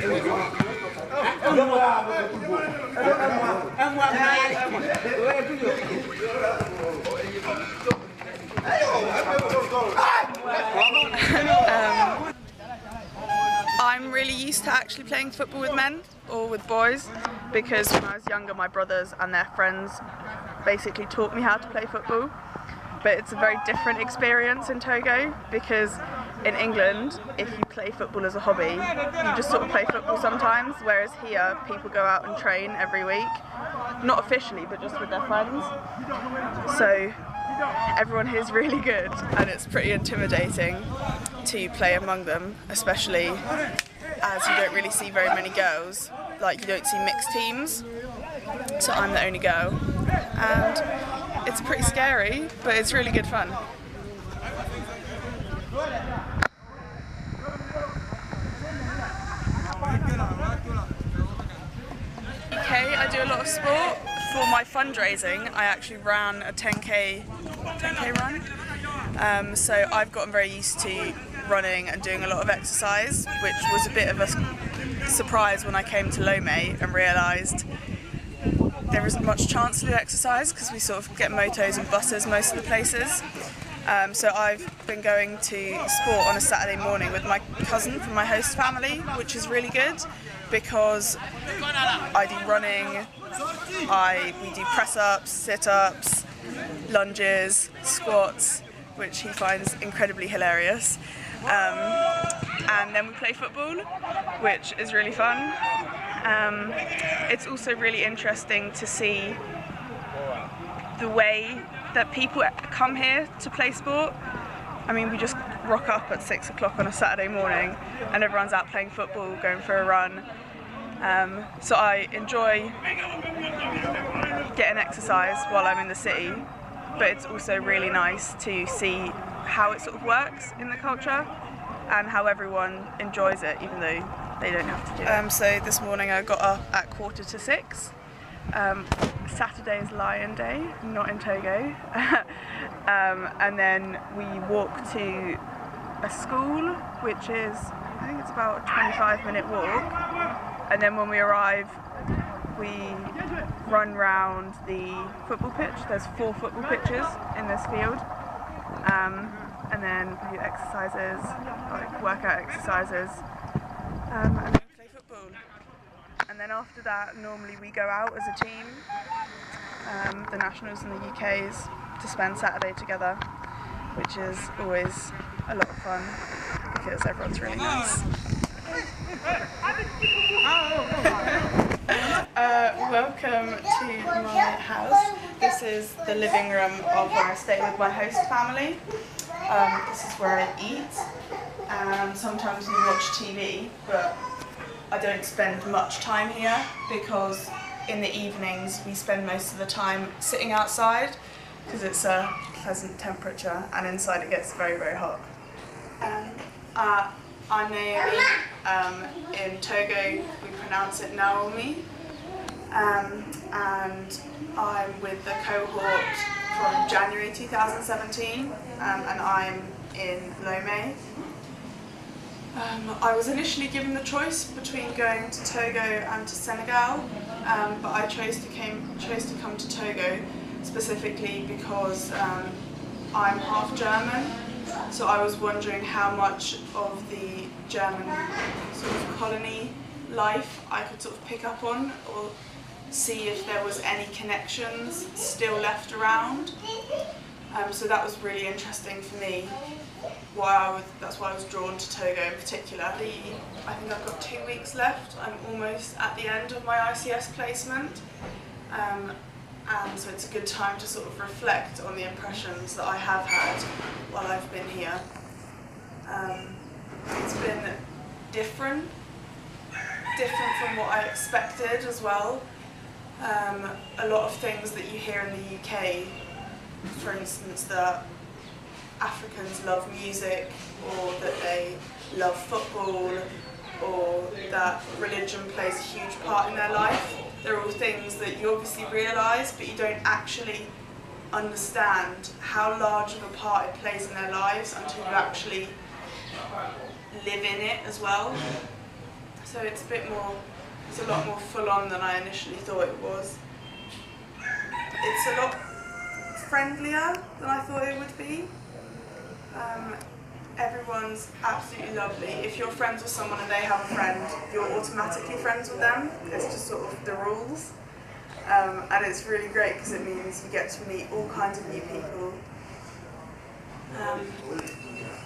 I'm really used to actually playing football with men or with boys because when I was younger my brothers and their friends basically taught me how to play football, but it's a very different experience in Togo because in England if you play football as a hobby you just sort of play football sometimes, whereas here people go out and train every week, not officially but just with their friends, so everyone here is really good and it's pretty intimidating to play among them, especially as you don't really see very many girls, like you don't see mixed teams, so I'm the only girl and it's pretty scary but it's really good fun. I do a lot of sport. For my fundraising I actually ran a 10k run, so I've gotten very used to running and doing a lot of exercise, which was a bit of a surprise when I came to Lomé and realised there isn't much chance to do exercise because we sort of get motos and buses most of the places. So I've been going to sport on a Saturday morning with my cousin from my host family, which is really good because I do running, we do press-ups, sit-ups, lunges, squats, which he finds incredibly hilarious. And then we play football, which is really fun. It's also really interesting to see the way that people come here to play sport. I mean, we just rock up at 6 o'clock on a Saturday morning and everyone's out playing football, going for a run. So I enjoy getting exercise while I'm in the city, but it's also really nice to see how it sort of works in the culture and how everyone enjoys it even though they don't have to do it. So this morning I got up at 5:45. Saturday is Lion Day, not in Togo, and then we walk to a school, which is, I think it's about a 25-minute walk, and then when we arrive we run round the football pitch. There's 4 football pitches in this field, and then we do exercises, like workout exercises, and then we play football. And then after that, normally we go out as a team, the Nationals and the UKs, to spend Saturday together, which is always a lot of fun because everyone's really nice. Welcome to my house. This is the living room of where I stay with my host family. This is where I eat, and sometimes we watch TV, but I don't spend much time here because in the evenings we spend most of the time sitting outside because it's a pleasant temperature and inside it gets very, very hot. I'm Naomi. In Togo we pronounce it Naomi, and I'm with the cohort from January 2017, and I'm in Lomé. I was initially given the choice between going to Togo and to Senegal, but I chose to come to Togo specifically because I'm half German, so I was wondering how much of the German sort of colony life I could sort of pick up on, or see if there was any connections still left around. So that was really interesting for me. That's why I was drawn to Togo in particular. I think I've got 2 weeks left. I'm almost at the end of my ICS placement, and so it's a good time to sort of reflect on the impressions that I have had while I've been here. It's been different from what I expected as well. A lot of things that you hear in the UK, for instance, that Africans love music, or that they love football, or that religion plays a huge part in their life. They're all things that you obviously realise, but you don't actually understand how large of a part it plays in their lives until you actually live in it as well. So so it's a lot more full on than I initially thought it was. It's a lot friendlier than I thought it would be. Everyone's absolutely lovely. If you're friends with someone and they have a friend, you're automatically friends with them. It's just sort of the rules. And it's really great because it means you get to meet all kinds of new people.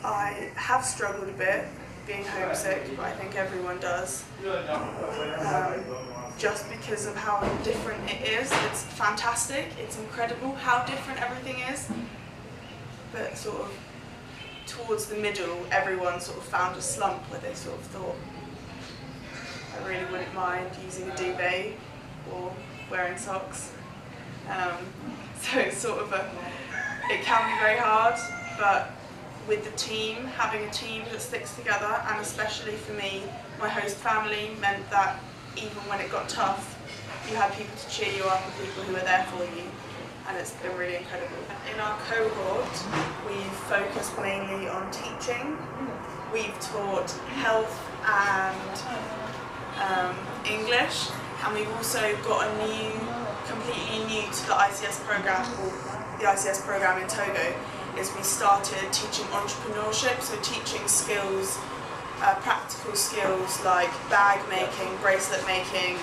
I have struggled a bit being homesick, but I think everyone does. Just because of how different it is. It's fantastic, it's incredible how different everything is. But sort of towards the middle, everyone sort of found a slump where they sort of thought, I really wouldn't mind using a duvet or wearing socks. So it's sort of it can be very hard, but with the team, having a team that sticks together, and especially for me, my host family meant that even when it got tough, you had people to cheer you up and people who were there for you, and it's been really incredible. In our cohort, we've focused mainly on teaching. We've taught health and English, and we've also got completely new to the ICS program, or the ICS program in Togo, is we started teaching entrepreneurship, so teaching skills, practical skills like bag making, bracelet making,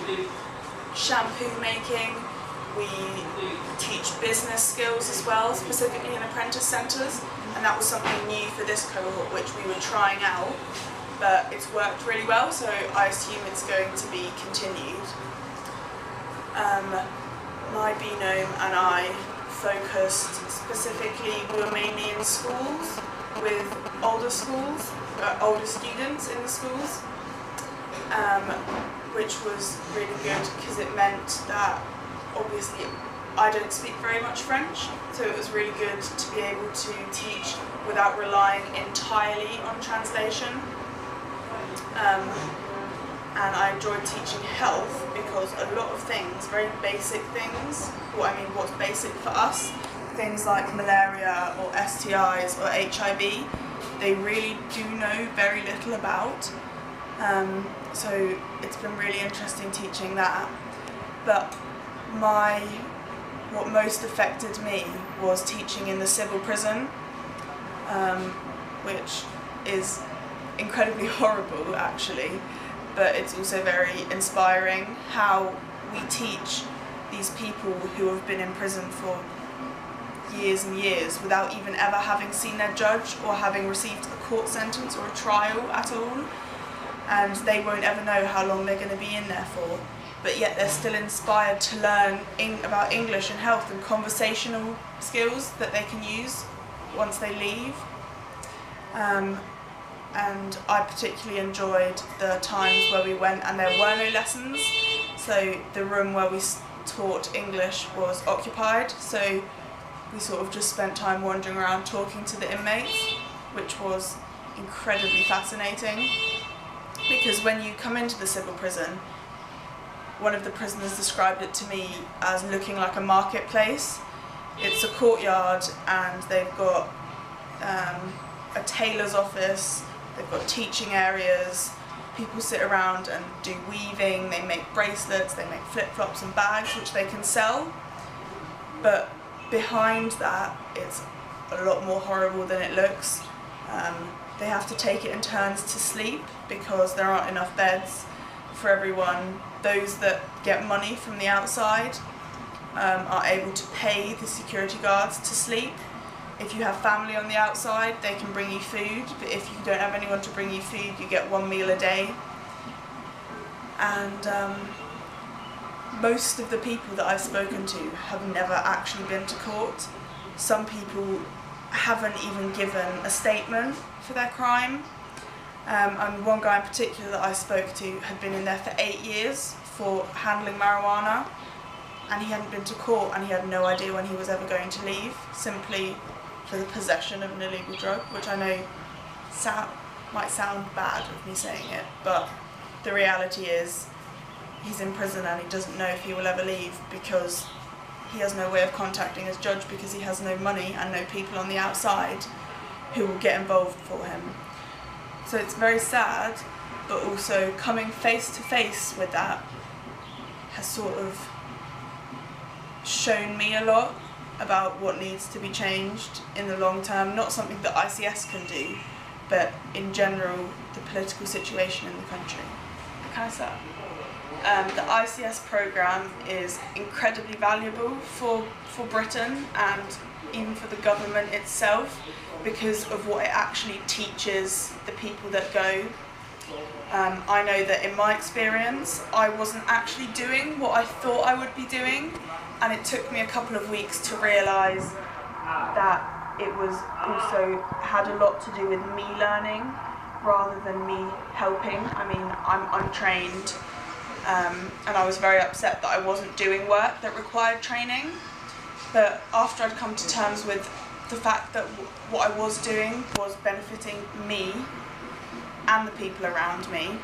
shampoo making. We teach business skills as well, specifically in apprentice centres, and that was something new for this cohort which we were trying out, but it's worked really well, so I assume it's going to be continued. My binôme and I focused specifically, we were mainly in schools with older students in the schools, which was really good because it meant that obviously I don't speak very much French, so it was really good to be able to teach without relying entirely on translation. And I enjoyed teaching health because a lot of things, very basic things, what's basic for us, things like malaria or STIs or HIV, they really do know very little about. So it's been really interesting teaching that. But what most affected me was teaching in the civil prison, which is incredibly horrible actually, but it's also very inspiring how we teach these people who have been in prison for years and years without even ever having seen their judge or having received a court sentence or a trial at all, and they won't ever know how long they're going to be in there for, but yet they're still inspired to learn about English and health and conversational skills that they can use once they leave. And I particularly enjoyed the times where we went and there were no lessons, so the room where we taught English was occupied, so we sort of just spent time wandering around talking to the inmates, which was incredibly fascinating, because when you come into the civil prison, one of the prisoners described it to me as looking like a marketplace. It's a courtyard and they've got a tailor's office, they've got teaching areas, people sit around and do weaving, they make bracelets, they make flip-flops and bags which they can sell, but behind that it's a lot more horrible than it looks. They have to take it in turns to sleep because there aren't enough beds for everyone. Those that get money from the outside are able to pay the security guards to sleep. If you have family on the outside, they can bring you food, but if you don't have anyone to bring you food, you get one meal a day. And most of the people that I've spoken to have never actually been to court. Some people haven't even given a statement for their crime. And one guy in particular that I spoke to had been in there for 8 years for handling marijuana, and he hadn't been to court and he had no idea when he was ever going to leave, simply for the possession of an illegal drug, which I know might sound bad of me saying it, but the reality is he's in prison and he doesn't know if he will ever leave because he has no way of contacting his judge because he has no money and no people on the outside who will get involved for him. So it's very sad, but also coming face to face with that has sort of shown me a lot about what needs to be changed in the long term. Not something that ICS can do, but in general, the political situation in the country. Can I start? The ICS programme is incredibly valuable for Britain and even for the government itself, because of what it actually teaches the people that go. I know that in my experience, I wasn't actually doing what I thought I would be doing, and it took me a couple of weeks to realise that it was also had a lot to do with me learning rather than me helping. I mean, I'm untrained, and I was very upset that I wasn't doing work that required training. But after I'd come to terms with the fact that what I was doing was benefiting me and the people around me,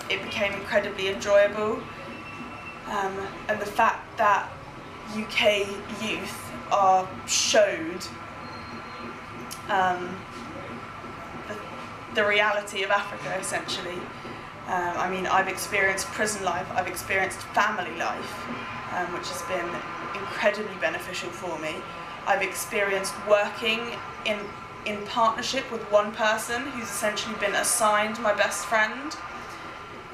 it became incredibly enjoyable. And the fact that UK youth are showed the reality of Africa, essentially. I mean, I've experienced prison life, I've experienced family life, which has been incredibly beneficial for me. I've experienced working in partnership with one person who's essentially been assigned my best friend,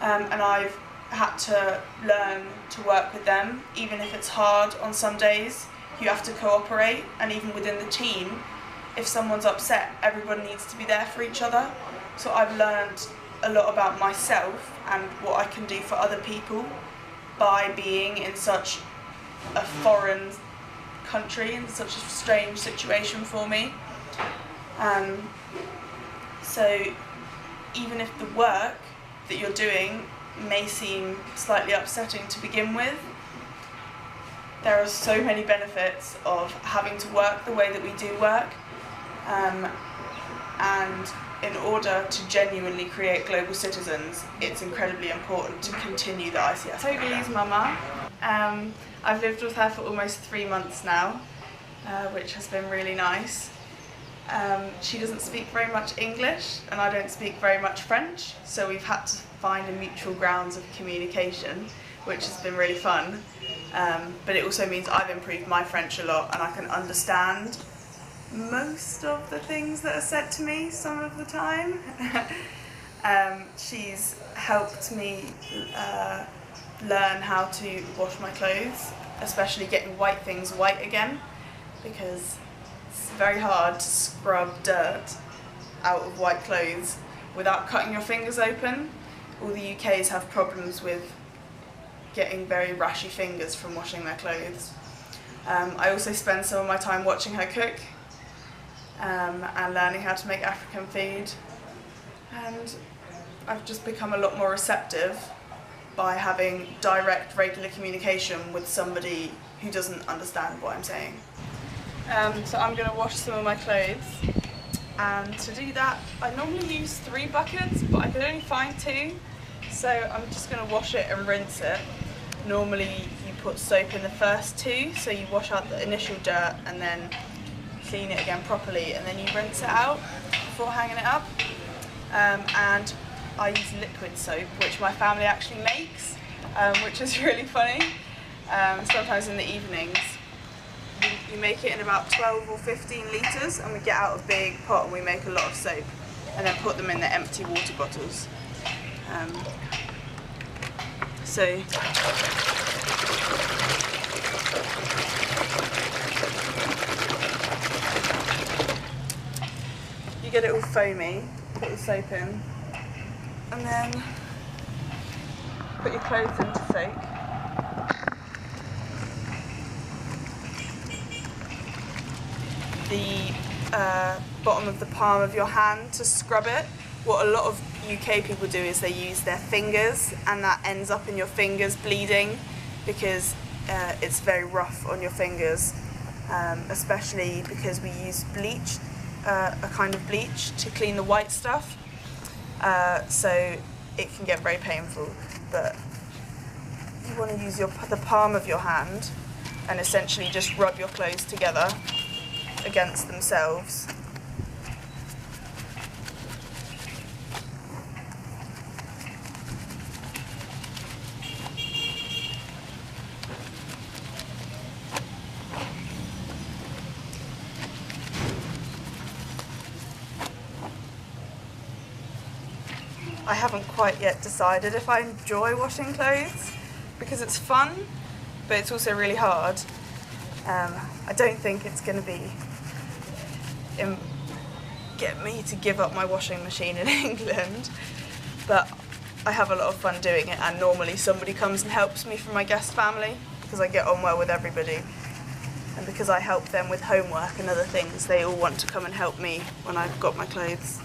and I've had to learn to work with them, even if it's hard on some days. You have to cooperate, and even within the team, if someone's upset, everyone needs to be there for each other. So I've learned a lot about myself and what I can do for other people by being in such a foreign country, in such a strange situation for me. So even if the work that you're doing may seem slightly upsetting to begin with, there are so many benefits of having to work the way that we do work, and in order to genuinely create global citizens, it's incredibly important to continue the ICS. Togo's mama. I've lived with her for almost 3 months now, which has been really nice. She doesn't speak very much English, and I don't speak very much French, so we've had to find a mutual grounds of communication, which has been really fun. But it also means I've improved my French a lot, and I can understand most of the things that are said to me some of the time. She's helped me learn how to wash my clothes, especially getting white things white again, because it's very hard to scrub dirt out of white clothes without cutting your fingers open. All the UKs have problems with getting very rashy fingers from washing their clothes. I also spend some of my time watching her cook and learning how to make African food, and I've just become a lot more receptive by having direct, regular communication with somebody who doesn't understand what I'm saying. So I'm going to wash some of my clothes, and to do that I normally use 3 buckets, but I could only find 2, so I'm just going to wash it and rinse it. Normally you put soap in the first 2, so you wash out the initial dirt and then clean it again properly, and then you rinse it out before hanging it up. And I use liquid soap, which my family actually makes, which is really funny. Sometimes in the evenings we make it in about 12 or 15 litres, and we get out a big pot and we make a lot of soap and then put them in the empty water bottles. So you get it all foamy, put the soap in, and then put your clothes in to soak. The bottom of the palm of your hand to scrub it. What a lot of UK people do is they use their fingers, and that ends up in your fingers bleeding because it's very rough on your fingers, especially because we use bleach, a kind of bleach, to clean the white stuff, so it can get very painful. But you want to use the palm of your hand and essentially just rub your clothes together against themselves. I haven't quite yet decided if I enjoy washing clothes, because it's fun, but it's also really hard. I don't think it's going to get me to give up my washing machine in England, but I have a lot of fun doing it, and normally somebody comes and helps me from my guest family because I get on well with everybody, and because I help them with homework and other things, they all want to come and help me when I've got my clothes.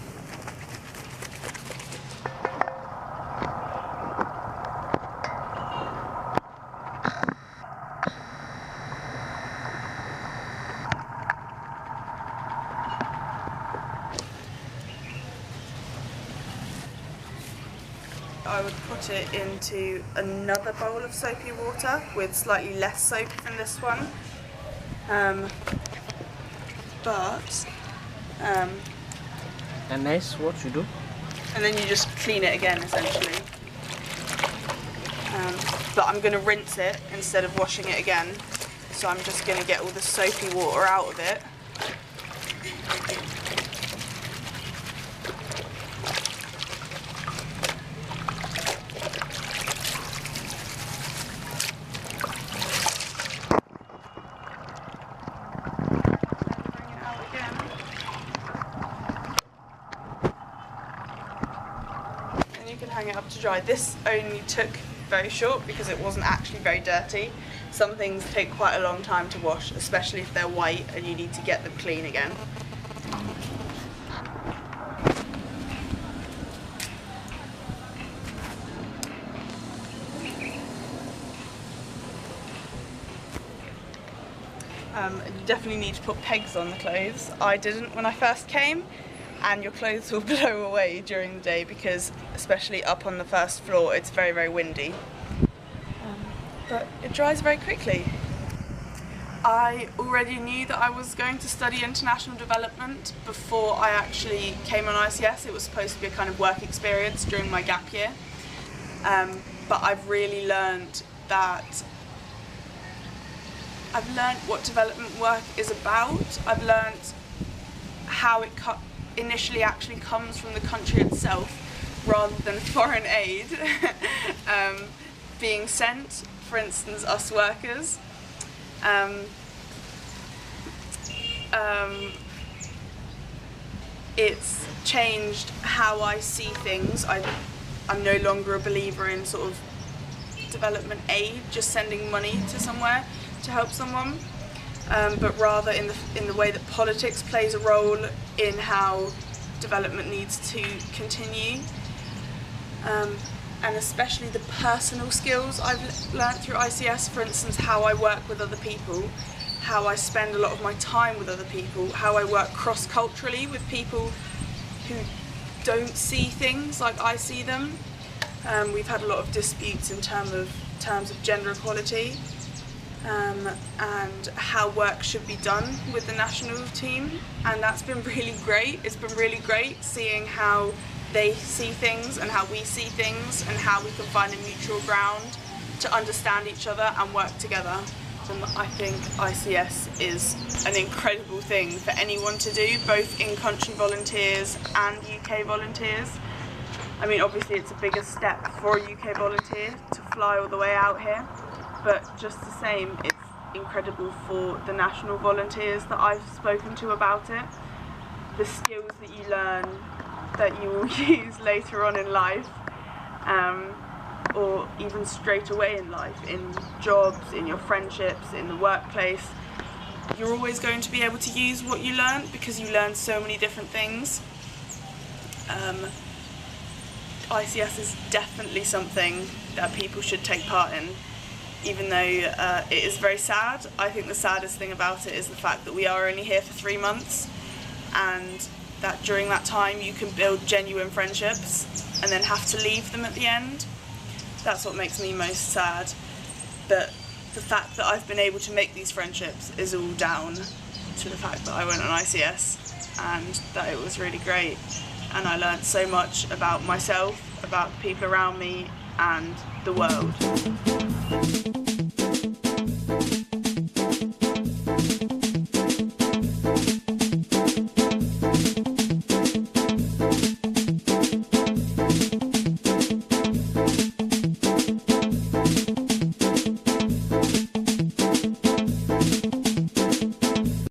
I would put it into another bowl of soapy water with slightly less soap than this one. And next, what you do? And then you just clean it again, essentially. But I'm going to rinse it instead of washing it again. So I'm just going to get all the soapy water out of it. You can hang it up to dry. This only took very short because it wasn't actually very dirty. Some things take quite a long time to wash, especially if they're white and you need to get them clean again. You definitely need to put pegs on the clothes. I didn't when I first came, and your clothes will blow away during the day because, especially up on the first floor, it's very, very windy. But it dries very quickly. I already knew that I was going to study international development before I actually came on ICS. It was supposed to be a kind of work experience during my gap year. But I've really learned what development work is about. I've learned how it initially actually comes from the country itself rather than foreign aid being sent, for instance, us workers. It's changed how I see things. I'm no longer a believer in sort of development aid, just sending money to somewhere to help someone, but rather in the way that politics plays a role in how development needs to continue, and especially the personal skills I've learnt through ICS. For instance, how I work with other people, how I spend a lot of my time with other people, how I work cross-culturally with people who don't see things like I see them. We've had a lot of disputes in terms of gender equality, and how work should be done with the national team, and that's been really great. It's been really great seeing how they see things and how we see things and how we can find a mutual ground to understand each other and work together. And I think ICS is an incredible thing for anyone to do, both in-country volunteers and UK volunteers. I mean, obviously it's a bigger step for a UK volunteer to fly all the way out here, but just the same, it's incredible for the national volunteers that I've spoken to about it. The skills that you learn that you will use later on in life, or even straight away in life, in jobs, in your friendships, in the workplace. You're always going to be able to use what you learned because you learn so many different things. ICS is definitely something that people should take part in, even though it is very sad. I think the saddest thing about it is the fact that we are only here for 3 months, and that during that time you can build genuine friendships and then have to leave them at the end. That's what makes me most sad. But the fact that I've been able to make these friendships is all down to the fact that I went on ICS and that it was really great. And I learnt so much about myself, about the people around me and the world.